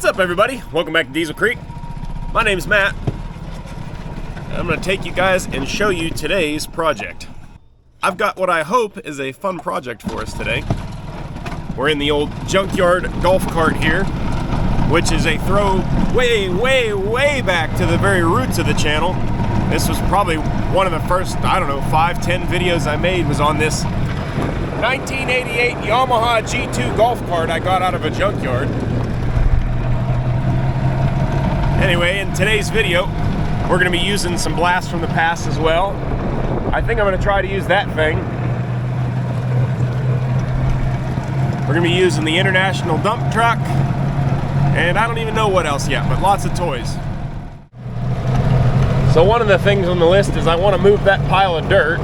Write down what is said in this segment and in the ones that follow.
What's up, everybody? Welcome back to Diesel Creek. My name's Matt. I'm going to take you guys and show you today's project. I've got what I hope is a fun project for us today. We're in the old junkyard golf cart here, which is a throw way back to the very roots of the channel. This was probably one of the first, 5-10 videos I made was on this 1988 Yamaha G2 golf cart I got out of a junkyard. Anyway, in today's video, we're going to be using some blasts from the past as well. I think I'm going to try to use that thing. We're going to be using the International dump truck, and I don't even know what else yet, but lots of toys. So one of the things on the list is I want to move that pile of dirt.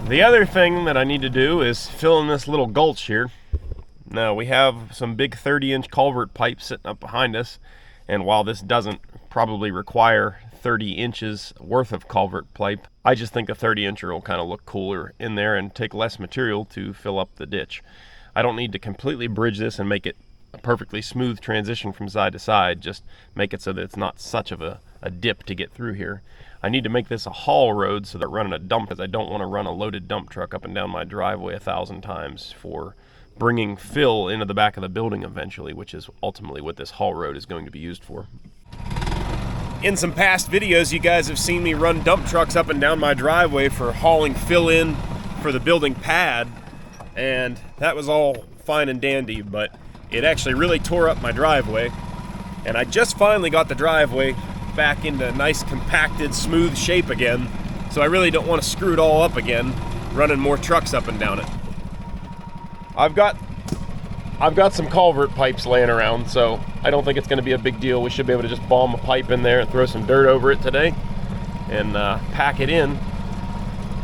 The other thing that I need to do is fill in this little gulch here. Now we have some big 30-inch culvert pipes sitting up behind us, and while this doesn't probably require 30 inches worth of culvert pipe, I just think a 30-incher will kind of look cooler in there and take less material to fill up the ditch. I don't need to completely bridge this and make it a perfectly smooth transition from side to side, just make it so that it's not such of a dip to get through here. I need to make this a haul road so that running a dump, because I don't want to run a loaded dump truck up and down my driveway 1,000 times for bringing fill into the back of the building eventually, which is ultimately what this haul road is going to be used for. In some past videos, you guys have seen me run dump trucks up and down my driveway for hauling fill in for the building pad, and that was all fine and dandy, but it actually really tore up my driveway, and I just finally got the driveway back into nice compacted smooth shape again, so I really don't want to screw it all up again running more trucks up and down it. I've got some culvert pipes laying around, so I don't think it's going to be a big deal. We should be able to just bomb a pipe in there and throw some dirt over it today and pack it in,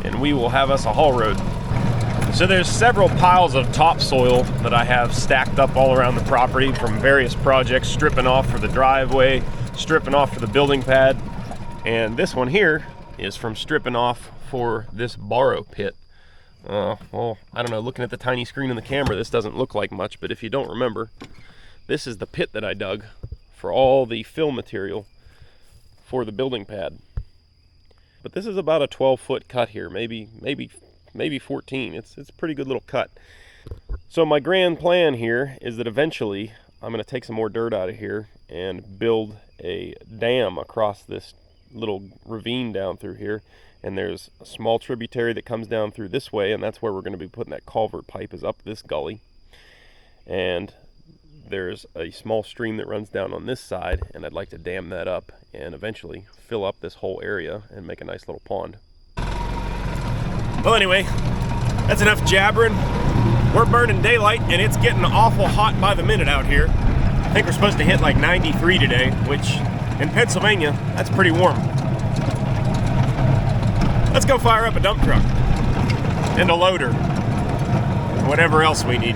and we will have us a haul road. So there's several piles of topsoil that I have stacked up all around the property from various projects, stripping off for the driveway, stripping off for the building pad, and this one here is from stripping off for this borrow pit. Well, I don't know, looking at the tiny screen on the camera, this doesn't look like much, but if you don't remember, this is the pit that I dug for all the fill material for the building pad. But this is about a 12-foot cut here, maybe 14. It's a pretty good little cut. So my grand plan here is that eventually I'm going to take some more dirt out of here and build a dam across this little ravine down through here, and there's a small tributary that comes down through this way, and that's where we're going to be putting that culvert pipe, is up this gully, and there's a small stream that runs down on this side, and I'd like to dam that up and eventually fill up this whole area and make a nice little pond. Well, anyway, that's enough jabbering. We're burning daylight, and it's getting awful hot by the minute out here. I think we're supposed to hit like 93 today, which in Pennsylvania, that's pretty warm. Let's go fire up a dump truck and a loader, whatever else we need.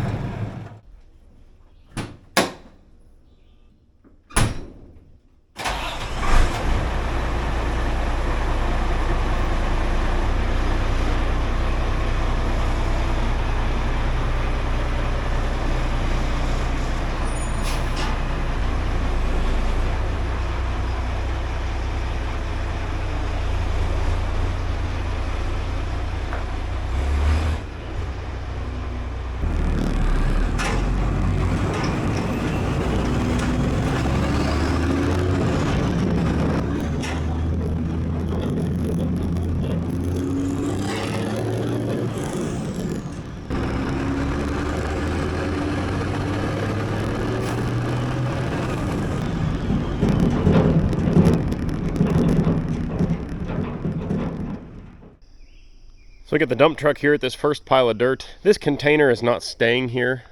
So we got the dump truck here at this first pile of dirt. This container is not staying here,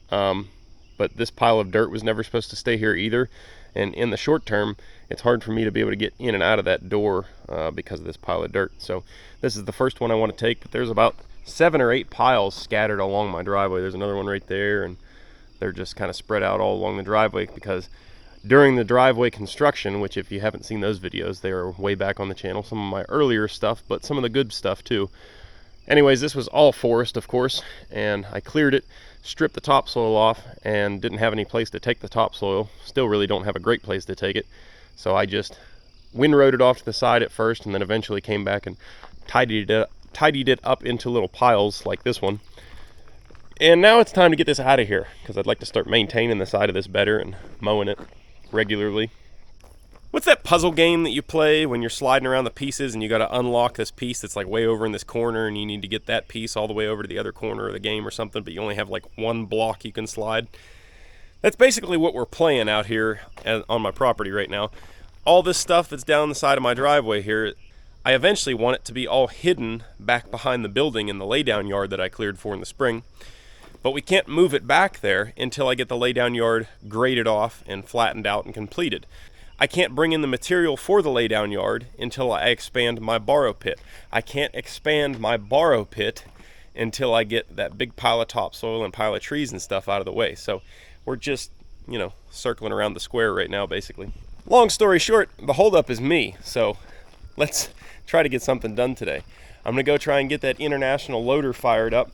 but this pile of dirt was never supposed to stay here either. And in the short term, it's hard for me to be able to get in and out of that door because of this pile of dirt. So this is the first one I want to take, but there's about 7 or 8 piles scattered along my driveway. There's another one right there, and they're just kind of spread out all along the driveway because during the driveway construction, which if you haven't seen those videos, they are way back on the channel. Some of my earlier stuff, but some of the good stuff too. Anyways, this was all forest, of course, and I cleared it, stripped the topsoil off, and didn't have any place to take the topsoil. Still really don't have a great place to take it, so I just windrowed it off to the side at first, and then eventually came back and tidied it up into little piles like this one. And now it's time to get this out of here, because I'd like to start maintaining the side of this better and mowing it regularly. What's that puzzle game that you play when you're sliding around the pieces and you got to unlock this piece that's like way over in this corner, and you need to get that piece all the way over to the other corner of the game or something, but you only have like one block you can slide? That's basically what we're playing out here on my property right now. All this stuff that's down the side of my driveway here, I eventually want it to be all hidden back behind the building in the laydown yard that I cleared for in the spring. But we can't move it back there until I get the laydown yard graded off and flattened out and completed. I can't bring in the material for the laydown yard until I expand my borrow pit. I can't expand my borrow pit until I get that big pile of topsoil and pile of trees and stuff out of the way. So we're just, circling around the square right now, basically. Long story short, the holdup is me. So let's try to get something done today. I'm gonna go try and get that international loader fired up.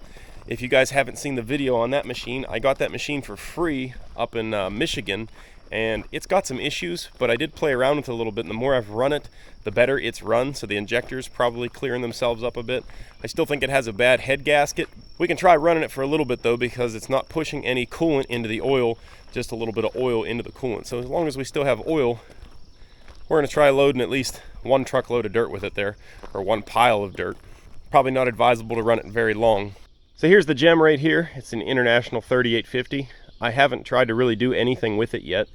If you guys haven't seen the video on that machine, I got that machine for free up in Michigan. And it's got some issues, but I did play around with it a little bit, and the more I've run it, the better it's run, so the injectors probably clearing themselves up a bit. I still think it has a bad head gasket. We can try running it for a little bit though, because it's not pushing any coolant into the oil, just a little bit of oil into the coolant. So as long as we still have oil, we're gonna try loading at least one truckload of dirt with it there, or one pile of dirt. Probably not advisable to run it very long. So here's the gem right here. It's an International 3850. I haven't tried to really do anything with it yet.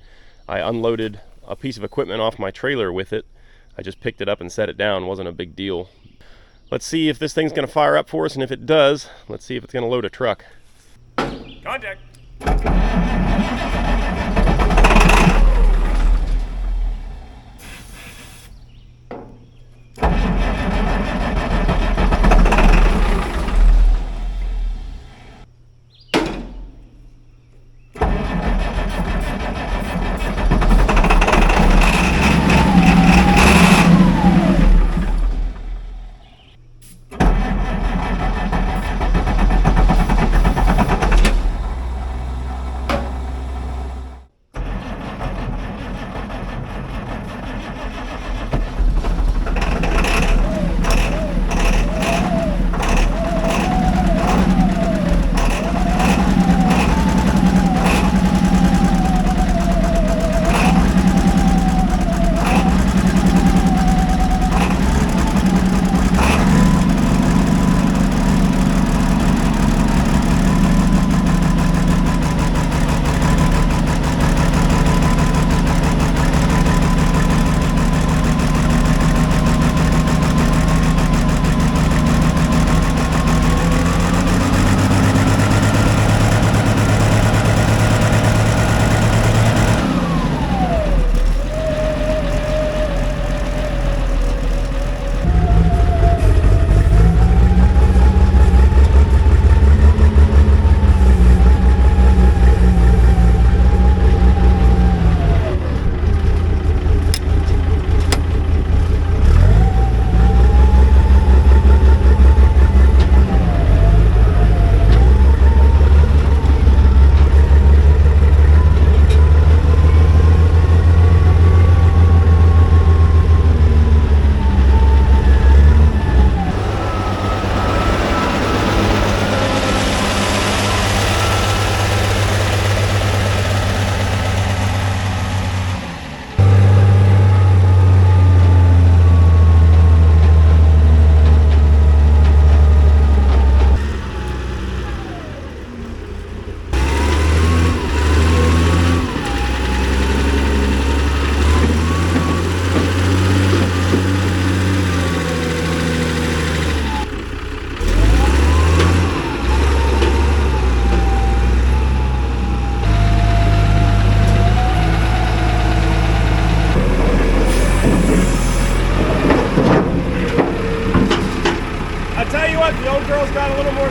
I unloaded a piece of equipment off my trailer with it. I just picked it up and set it down. It wasn't a big deal. Let's see if this thing's gonna fire up for us, and if it does, let's see if it's gonna load a truck. Contact.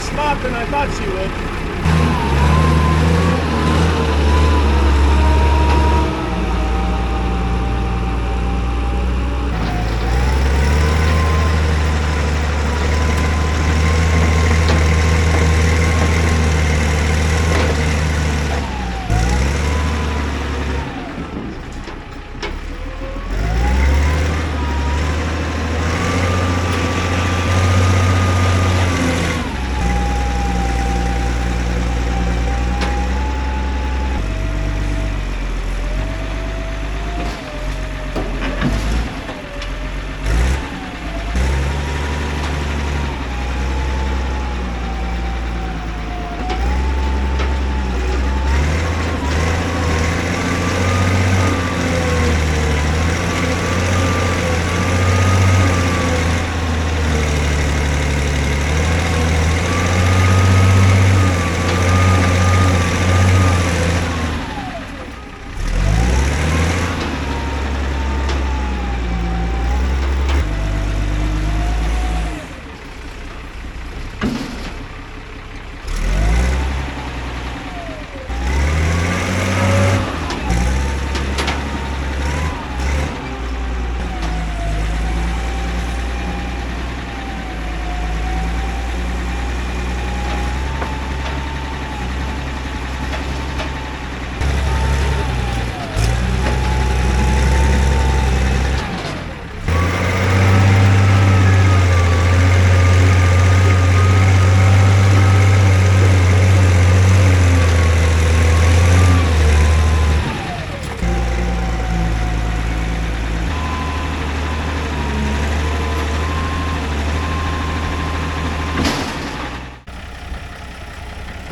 Stop than I thought she would.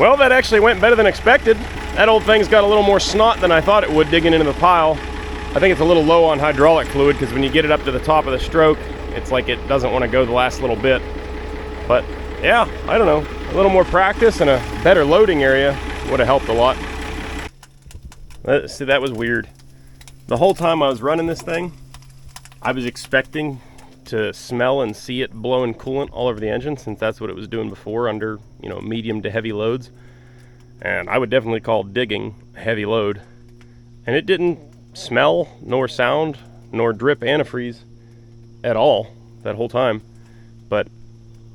Well, that actually went better than expected. That old thing's got a little more snot than I thought it would digging into the pile. I think it's a little low on hydraulic fluid because when you get it up to the top of the stroke, it's like it doesn't want to go the last little bit. But yeah, I don't know. A little more practice and a better loading area would have helped a lot. See, that was weird. The whole time I was running this thing, I was expecting to smell and see it blowing coolant all over the engine, since that's what it was doing before under, you know, medium to heavy loads. And I would definitely call digging a heavy load. And it didn't smell, nor sound, nor drip antifreeze at all that whole time. But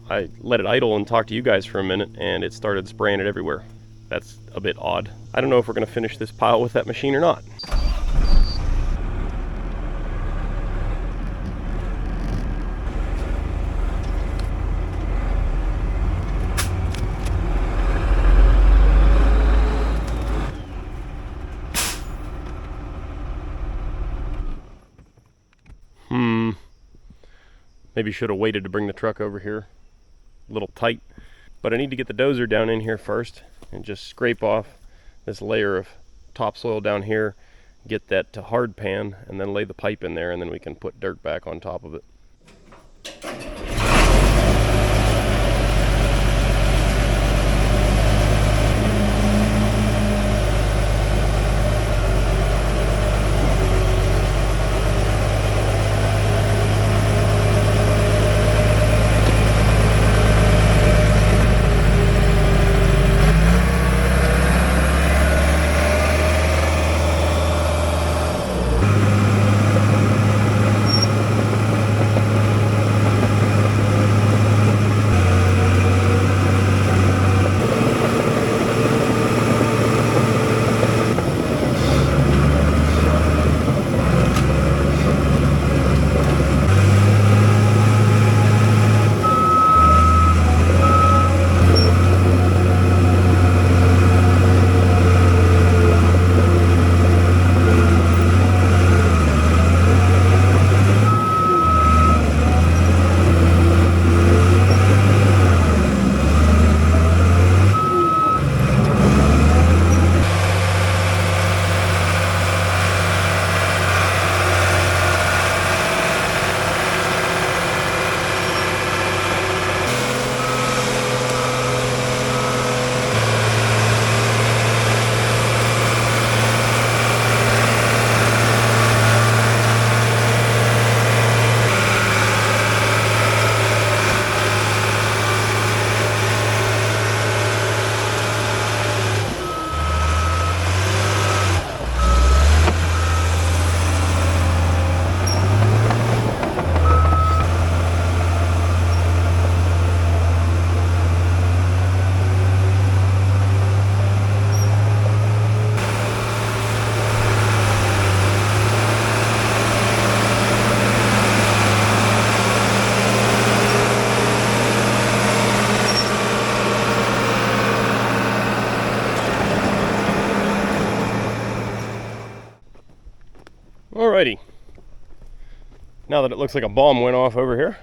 I let it idle and talk to you guys for a minute, and it started spraying it everywhere. That's a bit odd. I don't know if we're going to finish this pile with that machine or not. Maybe should have waited to bring the truck over here. A little tight. But I need to get the dozer down in here first and just scrape off this layer of topsoil down here, get that to hard pan, and then lay the pipe in there, and then we can put dirt back on top of it. Alrighty, now that it looks like a bomb went off over here,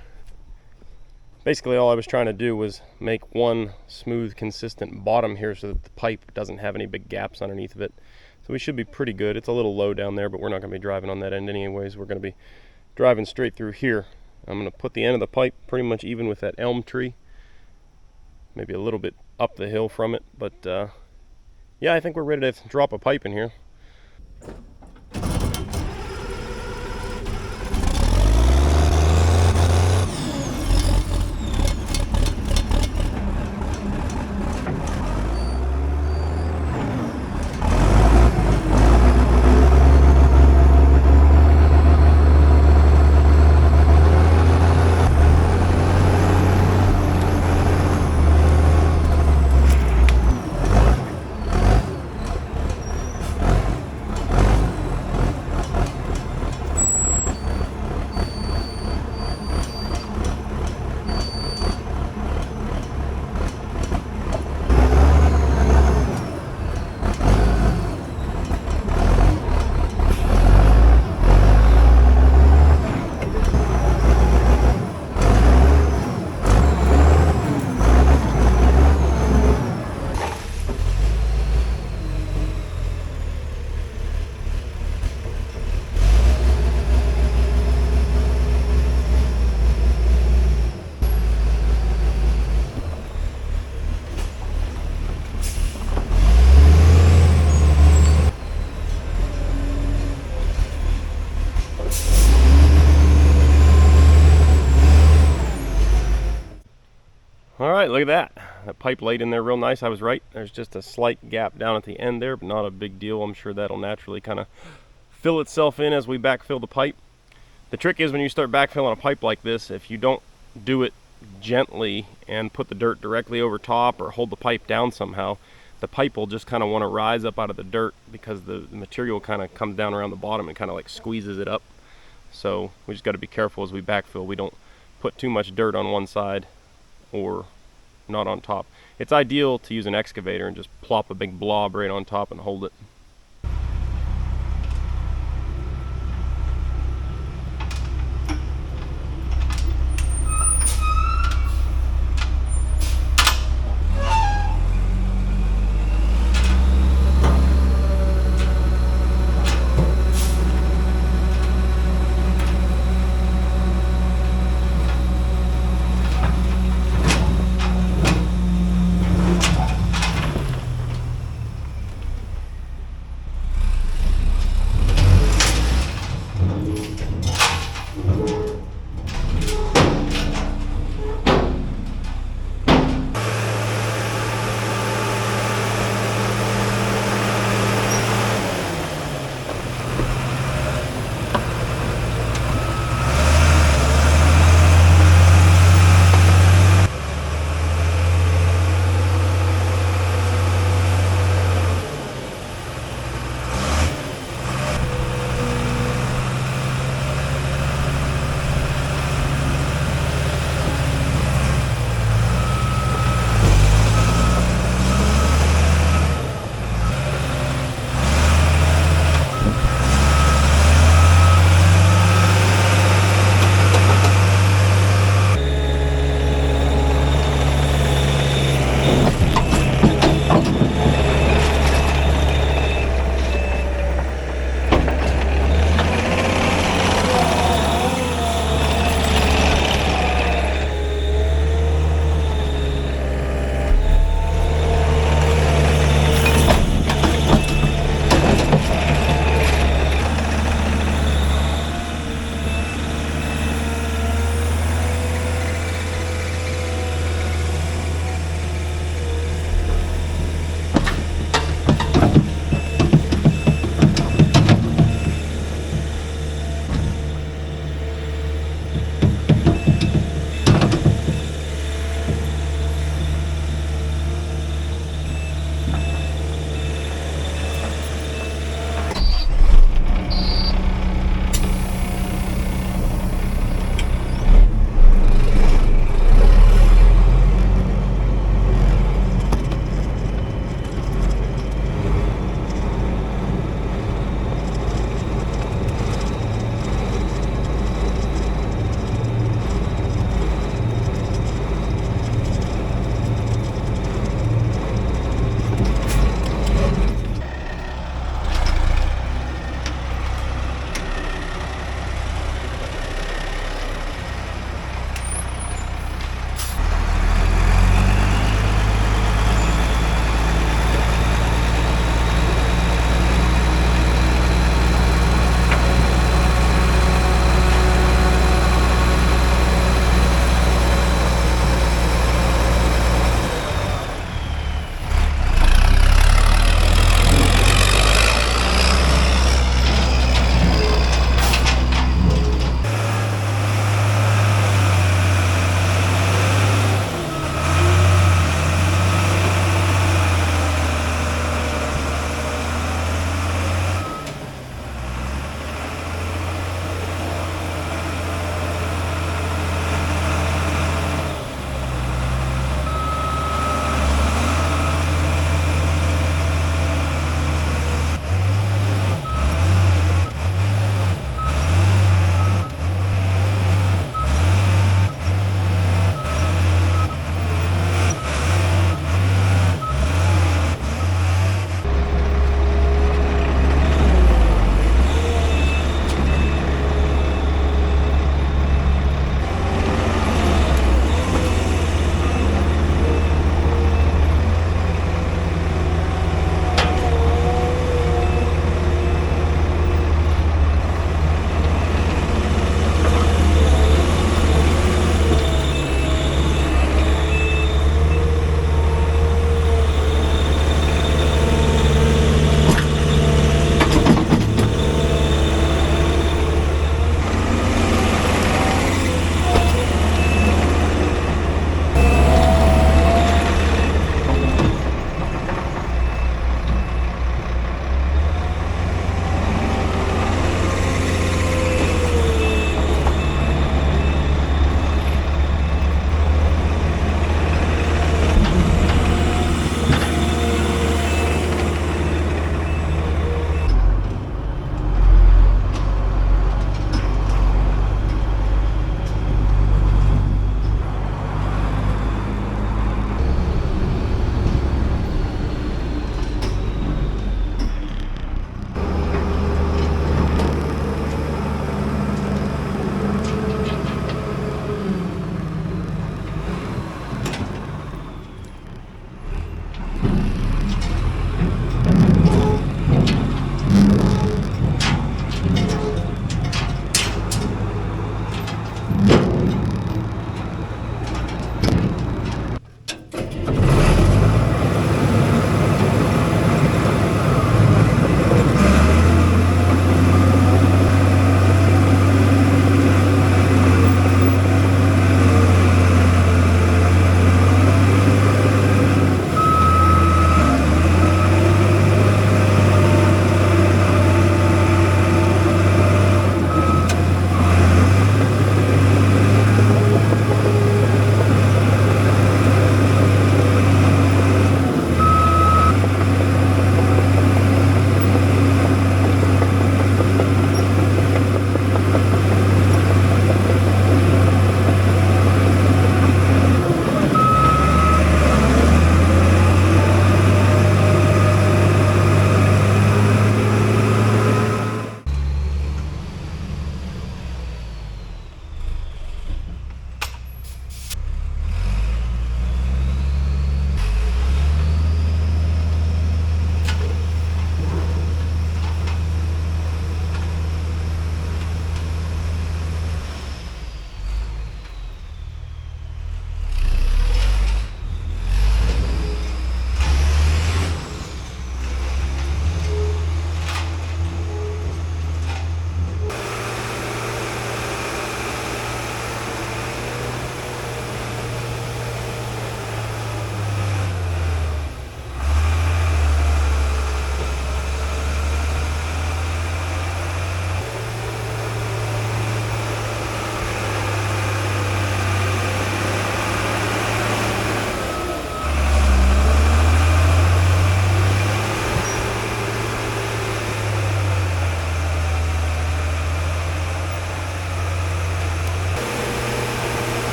basically all I was trying to do was make one smooth, consistent bottom here so that the pipe doesn't have any big gaps underneath of it. So we should be pretty good. It's a little low down there, but we're not going to be driving on that end anyways. We're going to be driving straight through here. I'm going to put the end of the pipe pretty much even with that elm tree, maybe a little bit up the hill from it, but yeah, I think we're ready to drop a pipe in here. look at that. That pipe laid in there real nice. I was right. There's just a slight gap down at the end there, but not a big deal. I'm sure that'll naturally kind of fill itself in as we backfill the pipe. The trick is when you start backfilling a pipe like this, if you don't do it gently and put the dirt directly over top or hold the pipe down somehow, the pipe will just kind of want to rise up out of the dirt because the material kind of comes down around the bottom and kind of like squeezes it up. So we just got to be careful as we backfill. We don't put too much dirt on one side or not on top. It's ideal to use an excavator and just plop a big blob right on top and hold it.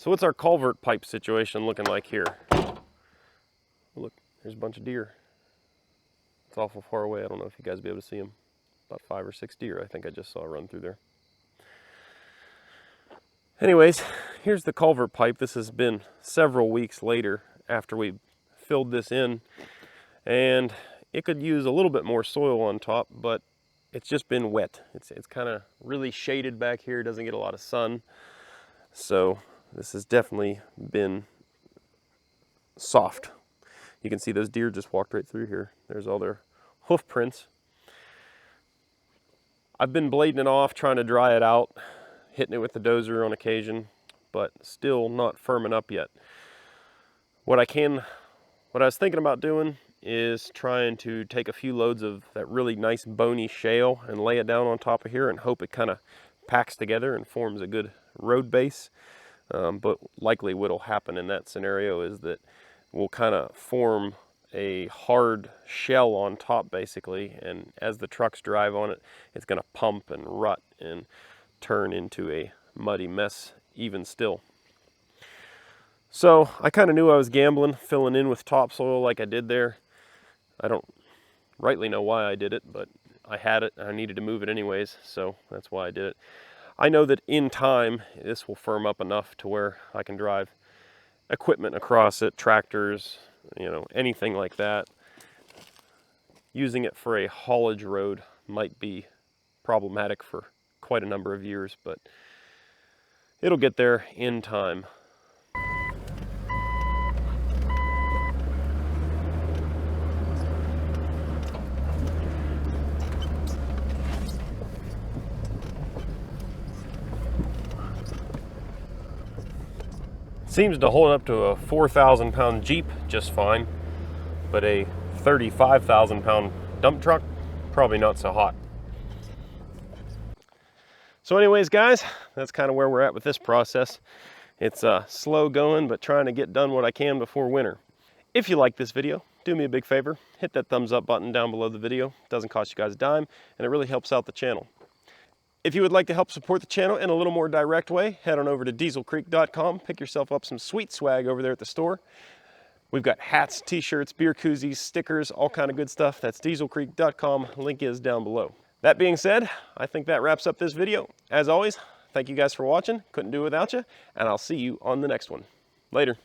So what's our culvert pipe situation looking like here? Look, there's a bunch of deer. It's awful far away. I don't know if you guys will be able to see them. About 5 or 6 deer I think I just saw run through there. Anyways, here's the culvert pipe. This has been several weeks later after we filled this in, and it could use a little bit more soil on top, but it's just been wet. It's kind of really shaded back here. It doesn't get a lot of sun, so this has definitely been soft. You can see those deer just walked right through here. There's all their hoof prints. I've been blading it off, trying to dry it out, hitting it with the dozer on occasion, but still not firming up yet. What I was thinking about doing is trying to take a few loads of that really nice bony shale and lay it down on top of here and hope it kind of packs together and forms a good road base. But likely what'll happen in that scenario is that we'll kind of form a hard shell on top basically, and as the trucks drive on it, it's going to pump and rut and turn into a muddy mess even still. So I kind of knew I was gambling, filling in with topsoil like I did there. I don't rightly know why I did it, but I had it and I needed to move it anyways, so that's why I did it. I know that in time this will firm up enough to where I can drive equipment across it, tractors, you know, anything like that. Using it for a haulage road might be problematic for quite a number of years, but it'll get there in time. Seems to hold up to a 4,000 pound Jeep just fine, but a 35,000 pound dump truck, probably not so hot. So anyways guys, that's kind of where we're at with this process. It's slow going, but trying to get done what I can before winter. If you like this video, do me a big favor, hit that thumbs up button down below the video. It doesn't cost you guys a dime, and it really helps out the channel. If you would like to help support the channel in a little more direct way, head on over to dieselcreek.com, pick yourself up some sweet swag over there at the store. We've got hats, t-shirts, beer koozies, stickers, all kind of good stuff. That's dieselcreek.com, link is down below. That being said, I think that wraps up this video. As always, thank you guys for watching, couldn't do it without you, and I'll see you on the next one. Later.